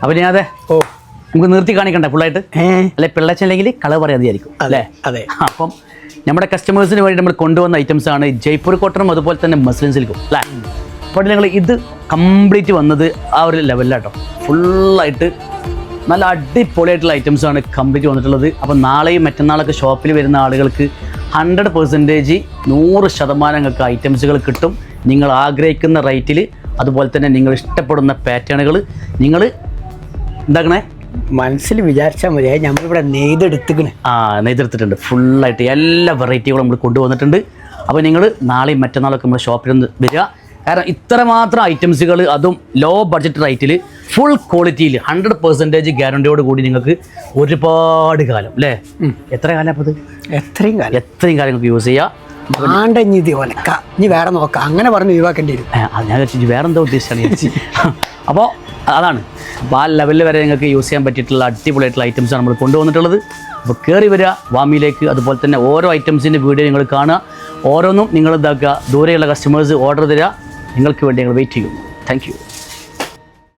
അപ്പോൾ ഞാൻ അതെ നമുക്ക് നിർത്തി കാണിക്കണ്ടേ ഫുള്ളായിട്ട് അല്ലെ പിള്ളച്ചല്ലെങ്കിൽ കളർ പറയാതെയായിരിക്കും അല്ലേ അതെ. അപ്പം നമ്മുടെ കസ്റ്റമേഴ്സിന് വേണ്ടി നമ്മൾ കൊണ്ടുവന്ന ഐറ്റംസ് ആണ് ജയ്പൂർ കോട്ടണും അതുപോലെ തന്നെ മസ്ലിൻ സിൽക്കും അല്ലേ. അപ്പോൾ നിങ്ങൾ ഇത് കംപ്ലീറ്റ് വന്നത് ആ ഒരു ലെവലിലാട്ടോ, ഫുള്ളായിട്ട് നല്ല അടിപൊളിയായിട്ടുള്ള ഐറ്റംസ് ആണ് കംപ്ലീറ്റ് വന്നിട്ടുള്ളത്. അപ്പോൾ നാളെയും മറ്റന്നാളൊക്കെ ഷോപ്പിൽ വരുന്ന ആളുകൾക്ക് 100% 100% നിങ്ങൾക്ക് ഐറ്റംസുകൾ കിട്ടും നിങ്ങൾ ആഗ്രഹിക്കുന്ന റേറ്റിൽ. അതുപോലെ തന്നെ നിങ്ങൾ ഇഷ്ടപ്പെടുന്ന പാറ്റേണുകൾ നിങ്ങൾ എന്താക്കണേ മനസ്സിൽ വിചാരിച്ചാൽ മതി. നമ്മളിവിടെ നെയ്തെടുത്തിട്ടുണ്ട് ഫുള്ളായിട്ട് എല്ലാ വെറൈറ്റികളും നമ്മൾ കൊണ്ടുവന്നിട്ടുണ്ട്. അപ്പോൾ നിങ്ങൾ നാളെയും മറ്റന്നാളൊക്കെ നമ്മുടെ ഷോപ്പിൽ നിന്ന് വരിക. കാരണം ഇത്രമാത്രം ഐറ്റംസുകൾ, അതും ലോ ബഡ്ജറ്റ് റേറ്റിൽ ഫുൾ ക്വാളിറ്റിയിൽ 100% ഗ്യാരണ്ടിയോട് കൂടി നിങ്ങൾക്ക് ഒരുപാട് കാലം അല്ലേ, എത്ര കാലം അപ്പോൾ എത്രയും കാലം നിങ്ങൾക്ക് യൂസ് ചെയ്യാം. ഇനി വേറെ നോക്കാം അങ്ങനെ പറഞ്ഞ് ഒഴിവാക്കേണ്ടി വരും. അത് ഞാൻ വെച്ചു വേറെ എന്താ ഉദ്ദേശിച്ചാണ്. അപ്പോൾ അതാണ്, അപ്പോൾ ആ ലെവലിൽ വരെ നിങ്ങൾക്ക് യൂസ് ചെയ്യാൻ പറ്റിയിട്ടുള്ള അടിപൊളിയായിട്ടുള്ള ഐറ്റംസാണ് നമ്മൾ കൊണ്ടുവന്നിട്ടുള്ളത്. അപ്പോൾ കയറി വരിക വാമിയിലേക്ക്. അതുപോലെ തന്നെ ഓരോ ഐറ്റംസിൻ്റെ വീഡിയോ നിങ്ങൾ കാണുക, ഓരോന്നും നിങ്ങൾ ഇതാക്കുക. ദൂരെയുള്ള കസ്റ്റമേഴ്സ് ഓർഡർ തരിക, നിങ്ങൾക്ക് വേണ്ടി ഞങ്ങൾ വെയിറ്റ് ചെയ്യുന്നു. Thank you.